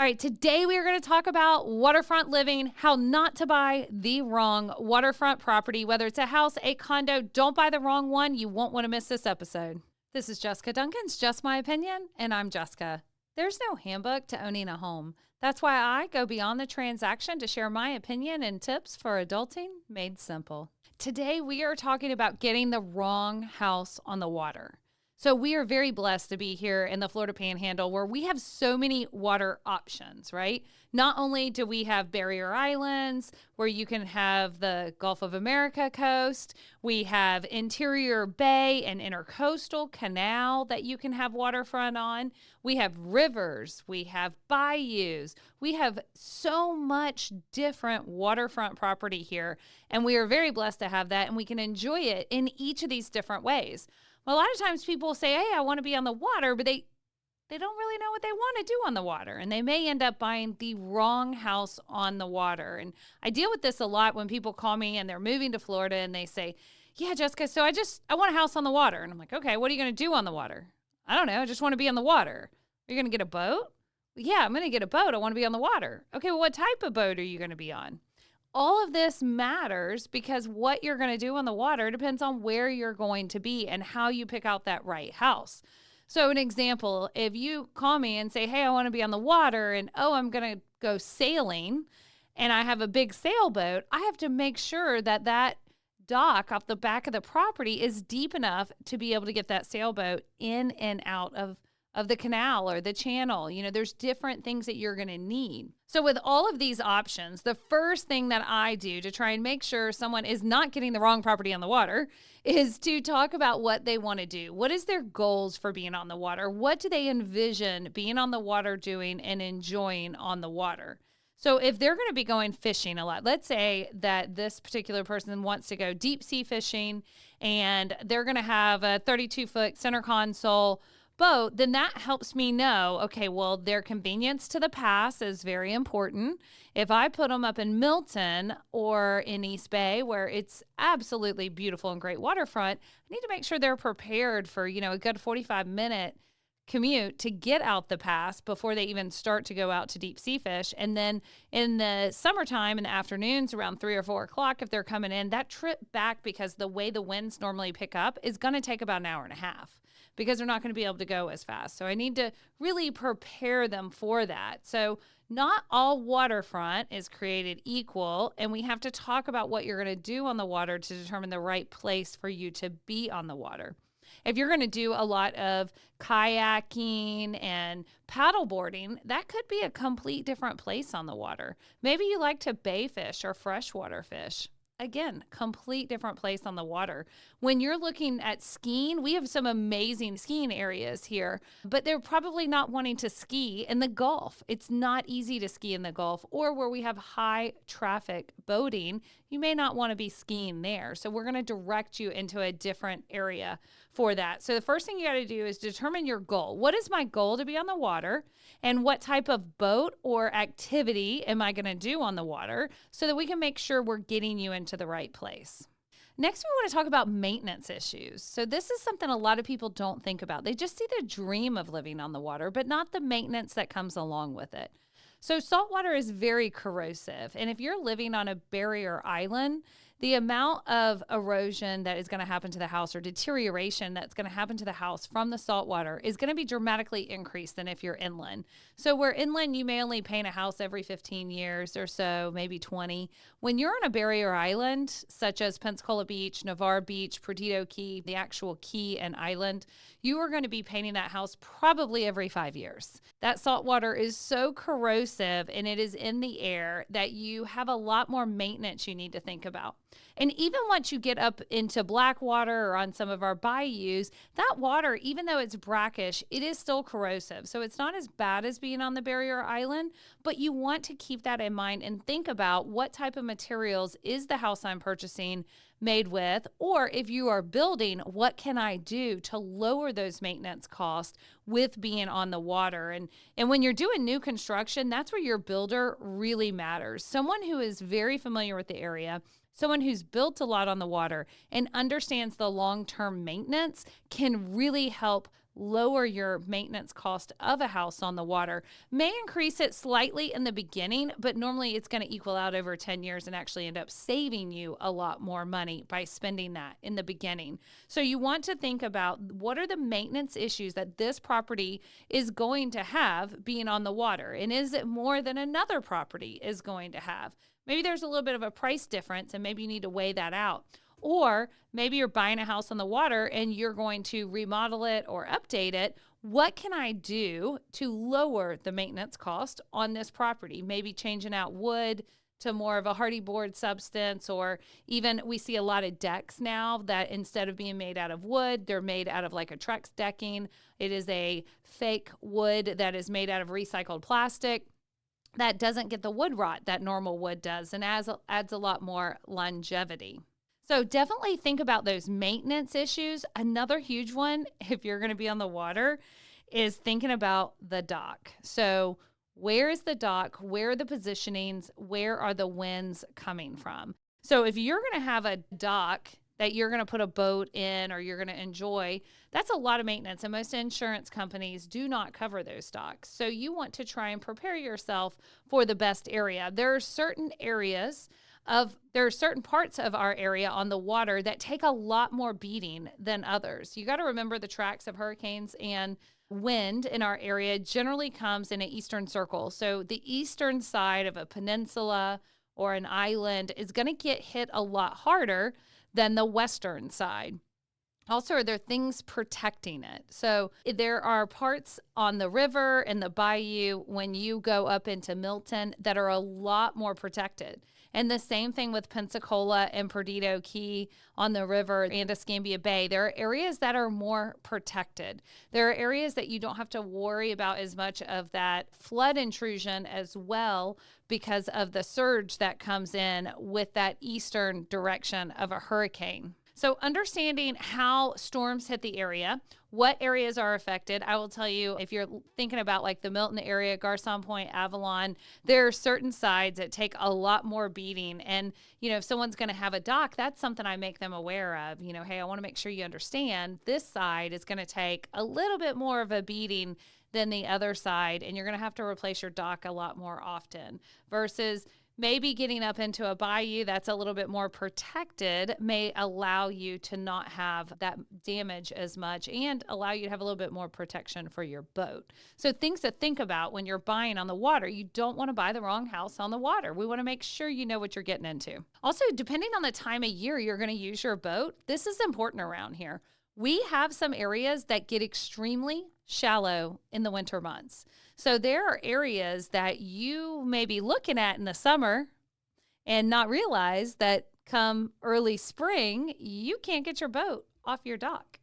All right, today we are going to talk about waterfront living, how not to buy the wrong waterfront property, whether it's a house, a condo. Don't buy the wrong one. You won't want to miss this episode. This is Jessica Duncan's Just My Opinion, and I'm Jessica. There's no handbook to owning a home. That's why I go beyond the transaction to share my opinion and tips for adulting made simple. Today we are talking about getting the wrong house on the water. So we are very blessed to be here in the Florida Panhandle where we have so many water options, right? Not only do we have barrier islands where you can have the Gulf of America coast, we have interior bay and intercoastal canal that you can have waterfront on. We have rivers, we have bayous, we have so much different waterfront property here. And we are very blessed to have that, and we can enjoy it in each of these different ways. Well, a lot of times people say, hey, I want to be on the water, but they don't really know what they want to do on the water. And they may end up buying the wrong house on the water. And I deal with this a lot when people call me and they're moving to Florida and they say, yeah, Jessica, so I want a house on the water. And I'm like, okay, what are you going to do on the water? I don't know. I just want to be on the water. Are you going to get a boat? Yeah, I'm going to get a boat. I want to be on the water. Okay, well, what type of boat are you going to be on? All of this matters because what you're going to do on the water depends on where you're going to be and how you pick out that right house. So an example, if you call me and say, hey, I want to be on the water and, oh, I'm going to go sailing and I have a big sailboat, I have to make sure that that dock off the back of the property is deep enough to be able to get that sailboat in and out of the canal or the channel. You know, there's different things that you're going to need. So with all of these options, the first thing that I do to try and make sure someone is not getting the wrong property on the water is to talk about what they want to do. What is their goals for being on the water? What do they envision being on the water doing and enjoying on the water? So if they're going to be going fishing a lot, let's say that this particular person wants to go deep sea fishing and they're going to have a 32-foot center console boat, then that helps me know, okay, well, their convenience to the pass is very important. If I put them up in Milton or in East Bay, where it's absolutely beautiful and great waterfront, I need to make sure they're prepared for, a good 45-minute commute to get out the pass before they even start to go out to deep sea fish. And then in the summertime, in the afternoons around 3 or 4 o'clock, if they're coming in, that trip back, because the way the winds normally pick up, is going to take about an hour and a half, because they're not going to be able to go as fast. So I need to really prepare them for that. So not all waterfront is created equal, and we have to talk about what you're going to do on the water to determine the right place for you to be on the water. If you're going to do a lot of kayaking and paddleboarding, that could be a complete different place on the water. Maybe you like to bay fish or freshwater fish. Again, complete different place on the water. When you're looking at skiing, we have some amazing skiing areas here, but they're probably not wanting to ski in the Gulf. It's not easy to ski in the Gulf, or where we have high traffic boating, you may not want to be skiing there. So we're going to direct you into a different area for that. So the first thing you got to do is determine your goal. What is my goal to be on the water? And what type of boat or activity am I going to do on the water so that we can make sure we're getting you into the right place? Next, we want to talk about maintenance issues. So this is something a lot of people don't think about. They just see the dream of living on the water, but not the maintenance that comes along with it. So saltwater is very corrosive. And if you're living on a barrier island, the amount of erosion that is going to happen to the house, or deterioration that's going to happen to the house from the salt water, is going to be dramatically increased than if you're inland. So where inland, you may only paint a house every 15 years or so, maybe 20. When you're on a barrier island, such as Pensacola Beach, Navarre Beach, Perdido Key, the actual key and island, you are going to be painting that house probably every 5 years. That salt water is so corrosive and it is in the air that you have a lot more maintenance you need to think about. And even once you get up into Blackwater or on some of our bayous, that water, even though it's brackish, it is still corrosive. So it's not as bad as being on the barrier island, but you want to keep that in mind and think about what type of materials is the house I'm purchasing made with, or if you are building, what can I do to lower those maintenance costs with being on the water? And when you're doing new construction, that's where your builder really matters. Someone who is very familiar with the area, someone who's built a lot on the water and understands the long-term maintenance can really help lower your maintenance cost of a house on the water. May increase it slightly in the beginning, but normally it's going to equal out over 10 years and actually end up saving you a lot more money by spending that in the beginning. So you want to think about what are the maintenance issues that this property is going to have being on the water, and is it more than another property is going to have? Maybe there's a little bit of a price difference and maybe you need to weigh that out. Or maybe you're buying a house on the water and you're going to remodel it or update it. What can I do to lower the maintenance cost on this property? Maybe changing out wood to more of a hardy board substance, or even we see a lot of decks now that instead of being made out of wood, they're made out of like a Trex decking. It is a fake wood that is made out of recycled plastic that doesn't get the wood rot that normal wood does and adds a lot more longevity. So definitely think about those maintenance issues. Another huge one, if you're going to be on the water, is thinking about the dock. So where is the dock? Where are the positionings? Where are the winds coming from? So if you're going to have a dock that you're going to put a boat in or you're going to enjoy, that's a lot of maintenance. And most insurance companies do not cover those docks. So you want to try and prepare yourself for the best area. There are certain parts of our area on the water that take a lot more beating than others. You got to remember the tracks of hurricanes and wind in our area generally comes in an eastern circle. So the eastern side of a peninsula or an island is going to get hit a lot harder than the western side. Also, are there things protecting it? So there are parts on the river and the bayou when you go up into Milton that are a lot more protected. And the same thing with Pensacola and Perdido Key on the river and Escambia Bay. There are areas that are more protected. There are areas that you don't have to worry about as much of that flood intrusion as well because of the surge that comes in with that eastern direction of a hurricane. So understanding how storms hit the area, what areas are affected. I will tell you, if you're thinking about like the Milton area, Garcon Point, Avalon, there are certain sides that take a lot more beating. And, if someone's going to have a dock, that's something I make them aware of. Hey, I want to make sure you understand this side is going to take a little bit more of a beating than the other side. And you're going to have to replace your dock a lot more often versus maybe getting up into a bayou that's a little bit more protected may allow you to not have that damage as much and allow you to have a little bit more protection for your boat. So things to think about when you're buying on the water. You don't want to buy the wrong house on the water. We want to make sure you know what you're getting into. Also, depending on the time of year you're going to use your boat, this is important around here. We have some areas that get extremely shallow in the winter months. So there are areas that you may be looking at in the summer and not realize that come early spring, you can't get your boat off your dock.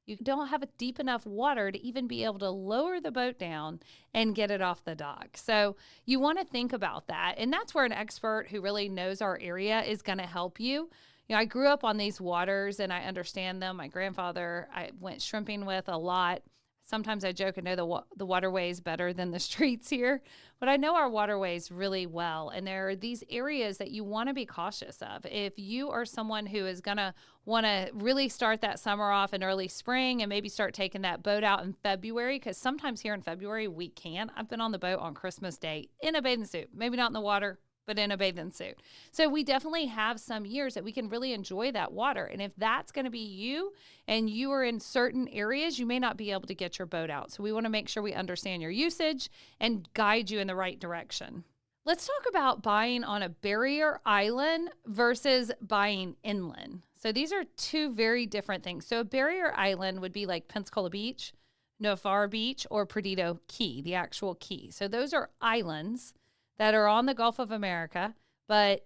You don't have deep enough water to even be able to lower the boat down and get it off the dock. So you want to think about that. And that's where an expert who really knows our area is going to help you. I grew up on these waters and I understand them. My grandfather, I went shrimping with a lot. Sometimes I joke and know the waterways better than the streets here, but I know our waterways really well. And there are these areas that you want to be cautious of. If you are someone who is going to want to really start that summer off in early spring and maybe start taking that boat out in February, because sometimes here in February we can. I've been on the boat on Christmas Day in a bathing suit, maybe not in the water, but in a bathing suit. So we definitely have some years that we can really enjoy that water. And if that's going to be you and you are in certain areas, you may not be able to get your boat out. So we want to make sure we understand your usage and guide you in the right direction. Let's talk about buying on a barrier island versus buying inland. So these are two very different things. So a barrier island would be like Pensacola Beach, Navarre Beach, or Perdido Key, the actual key. So those are islands that are on the Gulf of America, but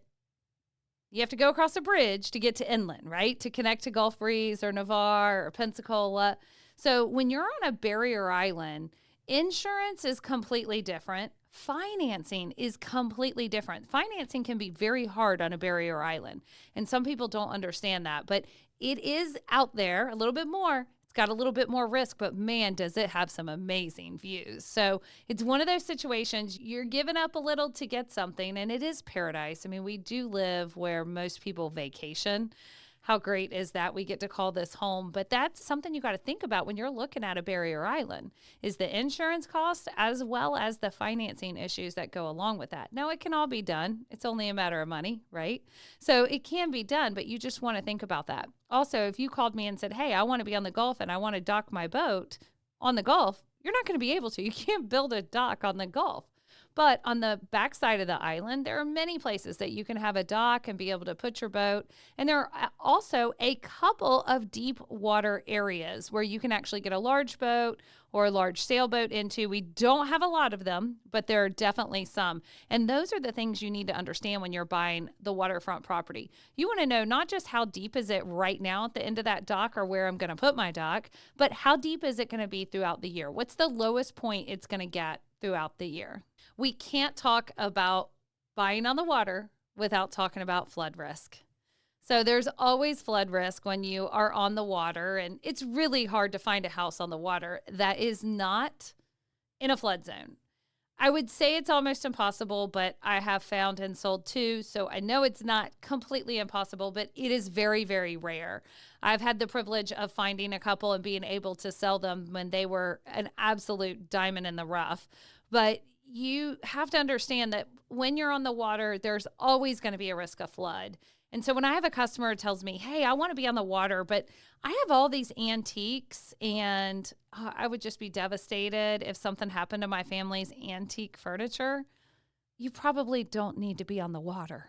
you have to go across a bridge to get to inland, right? To connect to Gulf Breeze or Navarre or Pensacola. So when you're on a barrier island, insurance is completely different. Financing is completely different. Financing can be very hard on a barrier island, and some people don't understand that, but it is out there a little bit more. Got a little bit more risk, but man, does it have some amazing views. So it's one of those situations you're giving up a little to get something, and it is paradise. I mean, we do live where most people vacation. how great is that we get to call this home? But that's something you got to think about when you're looking at a barrier island, is the insurance cost as well as the financing issues that go along with that. Now, it can all be done. It's only a matter of money, right? So it can be done, but you just want to think about that. Also, if you called me and said, hey, I want to be on the Gulf and I want to dock my boat on the Gulf, you're not going to be able to. You can't build a dock on the Gulf. But on the backside of the island, there are many places that you can have a dock and be able to put your boat. And there are also a couple of deep water areas where you can actually get a large boat or a large sailboat into. We don't have a lot of them, but there are definitely some. And those are the things you need to understand when you're buying the waterfront property. You want to know not just how deep is it right now at the end of that dock or where I'm going to put my dock, but how deep is it going to be throughout the year? What's the lowest point it's going to get throughout the year? We can't talk about buying on the water without talking about flood risk. So there's always flood risk when you are on the water, and it's really hard to find a house on the water that is not in a flood zone. I would say it's almost impossible, but I have found and sold two, so I know it's not completely impossible, but it is very, very rare. I've had the privilege of finding a couple and being able to sell them when they were an absolute diamond in the rough. But you have to understand that when you're on the water, there's always going to be a risk of flood. And so when I have a customer who tells me, hey, I want to be on the water, but I have all these antiques and I would just be devastated if something happened to my family's antique furniture, you probably don't need to be on the water,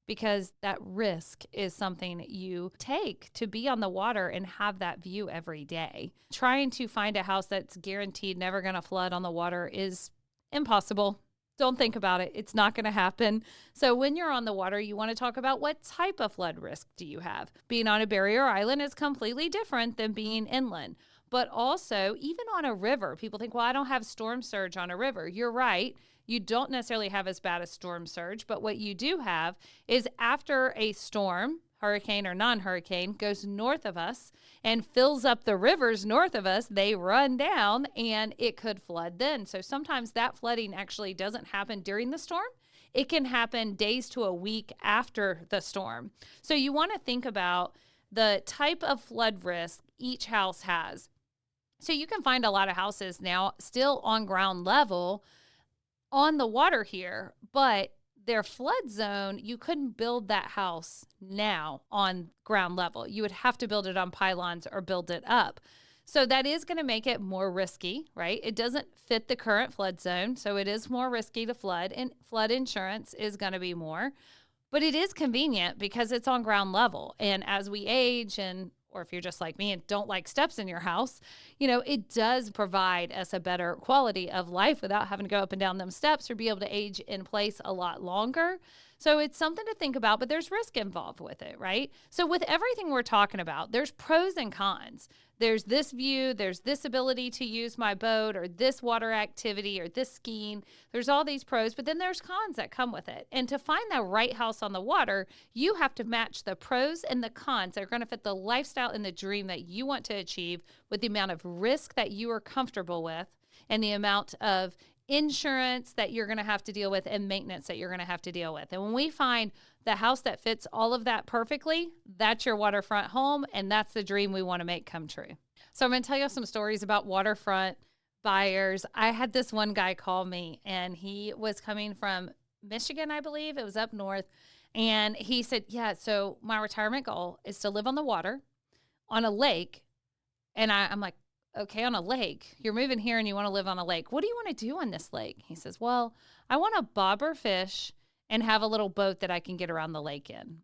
because that risk is something you take to be on the water and have that view every day. Trying to find a house that's guaranteed never going to flood on the water is impossible. Don't think about it. It's not going to happen. So when you're on the water, you want to talk about what type of flood risk do you have. Being on a barrier island is completely different than being inland. But also, even on a river, people think, well, I don't have storm surge on a river. You're right. You don't necessarily have as bad as storm surge. But what you do have is after a storm, hurricane or non-hurricane, goes north of us and fills up the rivers north of us, they run down and it could flood then. So sometimes that flooding actually doesn't happen during the storm. It can happen days to a week after the storm. So you want to think about the type of flood risk each house has. So you can find a lot of houses now still on ground level on the water here, but their flood zone, you couldn't build that house now on ground level. You would have to build it on pylons or build it up. So that is going to make it more risky, right? It doesn't fit the current flood zone, so it is more risky to flood, and flood insurance is going to be more. But it is convenient because it's on ground level. And as we age, and or if you're just like me and don't like steps in your house, it does provide us a better quality of life without having to go up and down them steps or be able to age in place a lot longer. So it's something to think about, but there's risk involved with it, right? So with everything we're talking about, there's pros and cons. There's this view, there's this ability to use my boat or this water activity or this skiing. There's all these pros, but then there's cons that come with it. And to find the right house on the water, you have to match the pros and the cons that are going to fit the lifestyle and the dream that you want to achieve with the amount of risk that you are comfortable with and the amount of insurance that you're going to have to deal with and maintenance that you're going to have to deal with. And when we find the house that fits all of that perfectly, that's your waterfront home, and that's the dream we want to make come true. So I'm going to tell you some stories about waterfront buyers. I had this one guy call me, and he was coming from Michigan, I believe. It was up north. And he said, yeah, so my retirement goal is to live on the water on a lake. And I'm like, okay, on a lake. You're moving here and you want to live on a lake. What do you want to do on this lake? He says, well, I want to bobber fish and have a little boat that I can get around the lake in.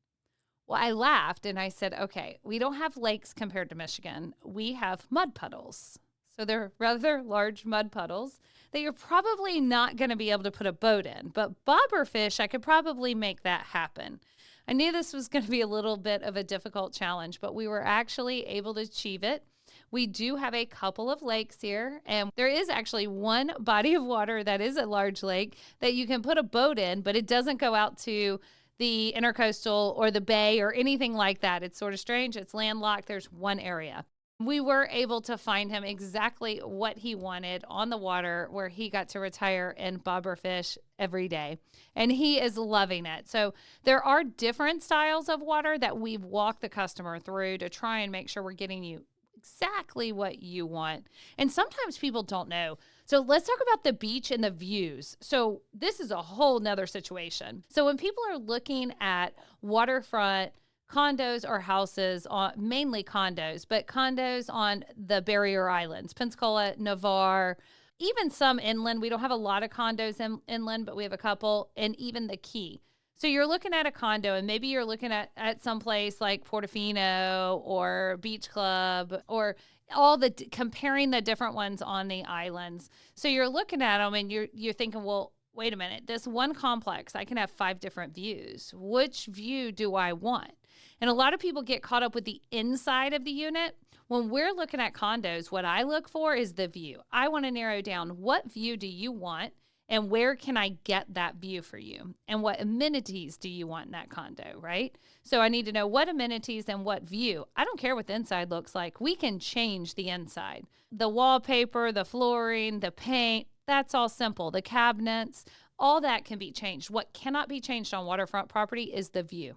Well, I laughed and I said, okay, we don't have lakes compared to Michigan. We have mud puddles. So they're rather large mud puddles that you're probably not going to be able to put a boat in. But bobber fish, I could probably make that happen. I knew this was going to be a little bit of a difficult challenge, but we were actually able to achieve it. We do have a couple of lakes here, and there is actually one body of water that is a large lake that you can put a boat in, but it doesn't go out to the intercoastal or the bay or anything like that. It's sort of strange. It's landlocked. There's one area. We were able to find him exactly what he wanted on the water, where he got to retire and bobber fish every day. And he is loving it. So there are different styles of water that we've walked the customer through to try and make sure we're getting you exactly what you want. And sometimes people don't know. So let's talk about the beach and the views. So this is a whole nother situation. So when people are looking at waterfront condos or houses, on mainly condos, but condos on the barrier islands, Pensacola, Navarre, even some inland. We don't have a lot of condos inland, but we have a couple, and even the Key. So you're looking at a condo, and maybe you're looking at some place like Portofino or Beach Club, or all the comparing the different ones on the islands. So you're looking at them and you're thinking, well, wait a minute, this one complex, I can have 5 different views. Which view do I want? And a lot of people get caught up with the inside of the unit. When we're looking at condos, what I look for is the view. I want to narrow down, what view do you want and where can I get that view for you? And what amenities do you want in that condo, right? So I need to know what amenities and what view. I don't care what the inside looks like. We can change the inside. The wallpaper, the flooring, the paint, that's all simple. The cabinets, all that can be changed. What cannot be changed on waterfront property is the view.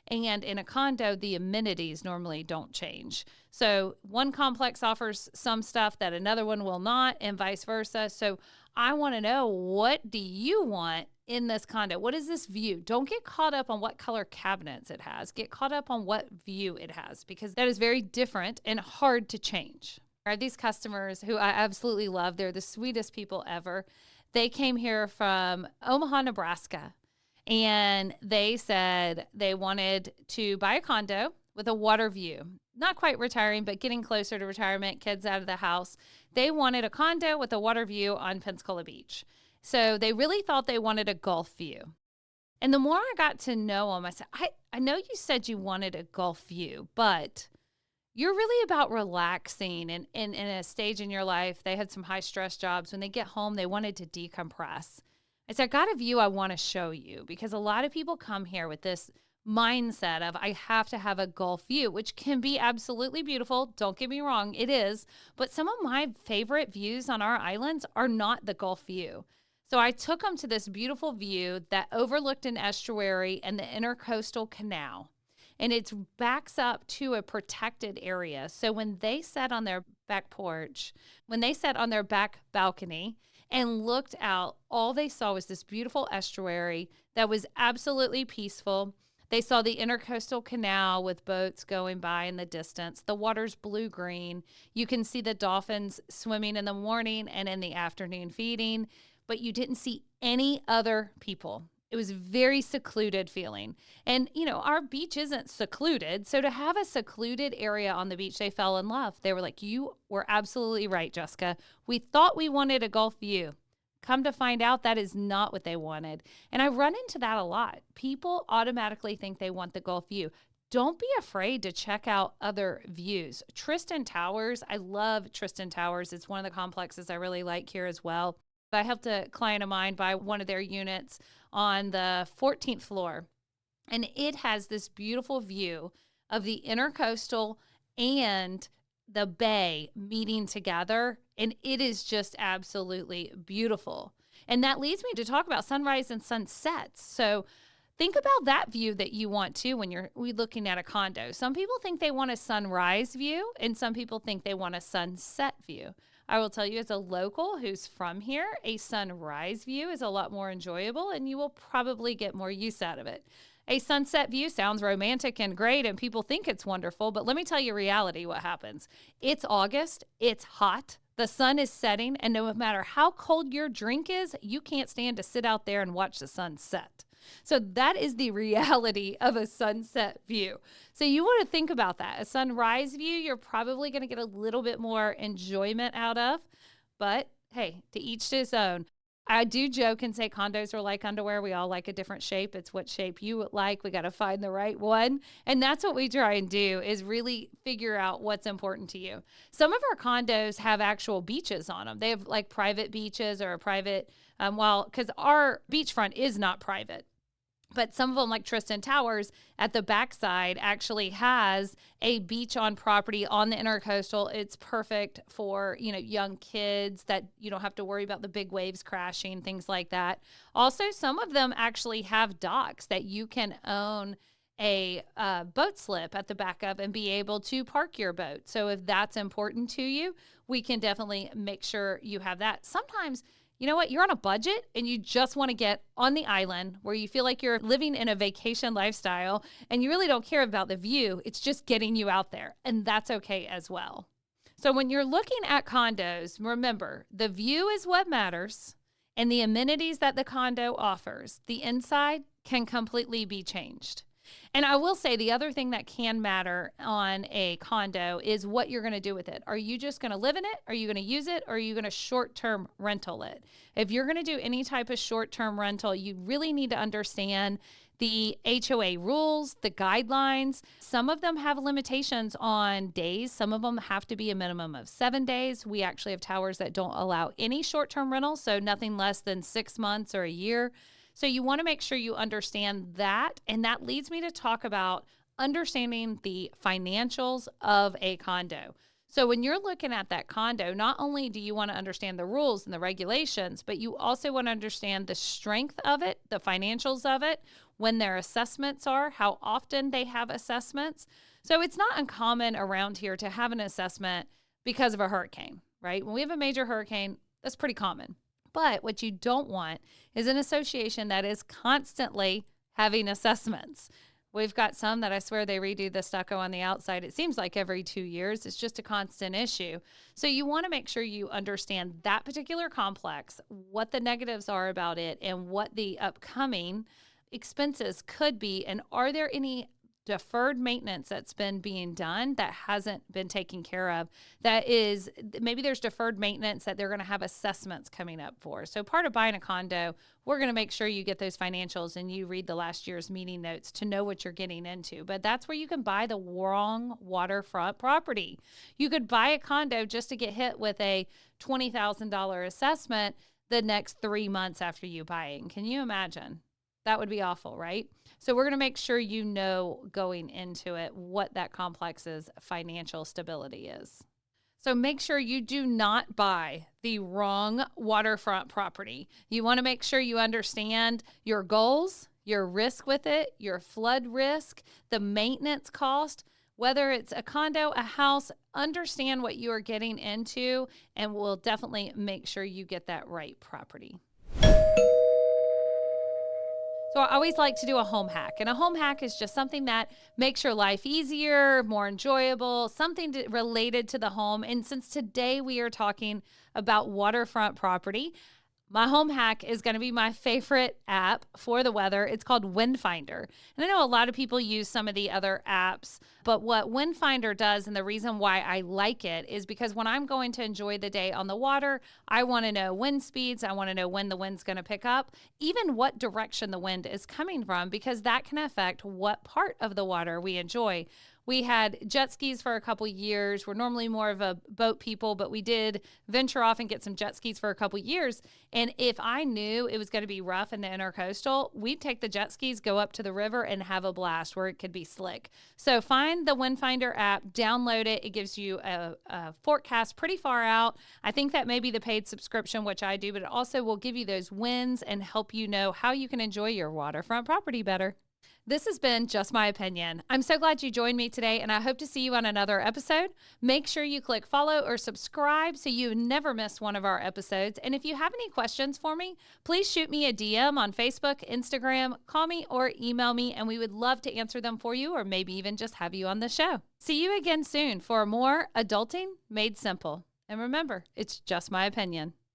And in a condo, the amenities normally don't change. So one complex offers some stuff that another one will not, and vice versa. So I want to know, what do you want in this condo? What is this view? Don't get caught up on what color cabinets it has. Get caught up on what view it has, because that is very different and hard to change. Are these customers who I absolutely love? They're the sweetest people ever. They came here from Omaha, Nebraska. And they said they wanted to buy a condo with a water view. Not quite retiring, but getting closer to retirement, kids out of the house. They wanted a condo with a water view on Pensacola Beach. So they really thought they wanted a Gulf view. And the more I got to know them, I said, I know you said you wanted a Gulf view, but you're really about relaxing. And in a stage in your life, they had some high stress jobs. When they get home, they wanted to decompress. I said, I got a view I want to show you, because a lot of people come here with this mindset of, I have to have a Gulf view, which can be absolutely beautiful. Don't get me wrong, it is. But some of my favorite views on our islands are not the Gulf view. So I took them to this beautiful view that overlooked an estuary and the intercoastal canal. And it backs up to a protected area. So when they sat on their back porch, when they sat on their back balcony and looked out, all they saw was this beautiful estuary that was absolutely peaceful. They saw the intercoastal canal with boats going by in the distance. The water's blue-green. You can see the dolphins swimming in the morning and in the afternoon feeding, but you didn't see any other people. It was very secluded feeling. And, our beach isn't secluded. So to have a secluded area on the beach, they fell in love. They were like, you were absolutely right, Jessica. We thought we wanted a Gulf view. Come to find out, that is not what they wanted. And I run into that a lot. People automatically think they want the Gulf view. Don't be afraid to check out other views. Tristan Towers, I love Tristan Towers. It's one of the complexes I really like here as well. I helped a client of mine buy one of their units on the 14th floor, and it has this beautiful view of the intercoastal and the bay meeting together, and it is just absolutely beautiful. And that leads me to talk about sunrise and sunsets. So think about that view that you want to when you're looking at a condo. Some people think they want a sunrise view, and some people think they want a sunset view. I will tell you, as a local who's from here, a sunrise view is a lot more enjoyable, and you will probably get more use out of it. A sunset view sounds romantic and great, and people think it's wonderful, but let me tell you reality what happens. It's August, it's hot, the sun is setting, and no matter how cold your drink is, you can't stand to sit out there and watch the sun set. So that is the reality of a sunset view. So you want to think about that. A sunrise view, you're probably going to get a little bit more enjoyment out of, but hey, to each his own. I do joke and say condos are like underwear. We all like a different shape. It's what shape you like. We got to find the right one. And that's what we try and do, is really figure out what's important to you. Some of our condos have actual beaches on them. They have like private beaches or a private, because our beachfront is not private. But some of them, like Tristan Towers, at the backside actually has a beach on property on the intercoastal. It's perfect for, young kids that you don't have to worry about the big waves crashing, things like that. Also, some of them actually have docks that you can own a boat slip at the back of and be able to park your boat. So if that's important to you, we can definitely make sure you have that. Sometimes, you know what? You're on a budget and you just want to get on the island where you feel like you're living in a vacation lifestyle and you really don't care about the view. It's just getting you out there, and that's okay as well. So when you're looking at condos, remember, the view is what matters and the amenities that the condo offers. The inside can completely be changed. And I will say the other thing that can matter on a condo is what you're going to do with it. Are you just going to live in it? Are you going to use it? Or are you going to short-term rental it? If you're going to do any type of short-term rental, you really need to understand the HOA rules, the guidelines. Some of them have limitations on days. Some of them have to be a minimum of 7 days. We actually have towers that don't allow any short-term rental, so nothing less than 6 months or a year. So you want to make sure you understand that. And that leads me to talk about understanding the financials of a condo. So when you're looking at that condo, not only do you want to understand the rules and the regulations, but you also want to understand the strength of it, the financials of it, when their assessments are, how often they have assessments. So it's not uncommon around here to have an assessment because of a hurricane, right? When we have a major hurricane, that's pretty common. But what you don't want is an association that is constantly having assessments. We've got some that I swear they redo the stucco on the outside. It seems like every 2 years. It's just a constant issue. So you want to make sure you understand that particular complex, what the negatives are about it, and what the upcoming expenses could be. And are there any deferred maintenance that's been being done that hasn't been taken care of? That is, maybe there's deferred maintenance that they're going to have assessments coming up for. So part of buying a condo, we're going to make sure you get those financials and you read the last year's meeting notes to know what you're getting into. But that's where you can buy the wrong waterfront property. You could buy a condo just to get hit with a $20,000 assessment the next 3 months after you buy it. Can you imagine? That would be awful, right? So we're going to make sure you know going into it what that complex's financial stability is. So make sure you do not buy the wrong waterfront property. You want to make sure you understand your goals, your risk with it, your flood risk, the maintenance cost, whether it's a condo, a house. Understand what you are getting into, and we'll definitely make sure you get that right property. So I always like to do a home hack, and a home hack is just something that makes your life easier, more enjoyable, something related to the home. And since today we are talking about waterfront property, my home hack is going to be my favorite app for the weather. It's called Windfinder. And I know a lot of people use some of the other apps, but what Windfinder does, and the reason why I like it, is because when I'm going to enjoy the day on the water, I want to know wind speeds. I want to know when the wind's going to pick up, even what direction the wind is coming from, because that can affect what part of the water we enjoy. We had jet skis for a couple years. We're normally more of a boat people, but we did venture off and get some jet skis for a couple years. And if I knew it was going to be rough in the intercoastal, we'd take the jet skis, go up to the river, and have a blast where it could be slick. So find the Windfinder app, download it. It gives you a forecast pretty far out. I think that may be the paid subscription, which I do, but it also will give you those winds and help you know how you can enjoy your waterfront property better. This has been Just My Opinion. I'm so glad you joined me today, and I hope to see you on another episode. Make sure you click follow or subscribe so you never miss one of our episodes. And if you have any questions for me, please shoot me a DM on Facebook, Instagram, call me, or email me, and we would love to answer them for you, or maybe even just have you on the show. See you again soon for more Adulting Made Simple. And remember, it's just my opinion.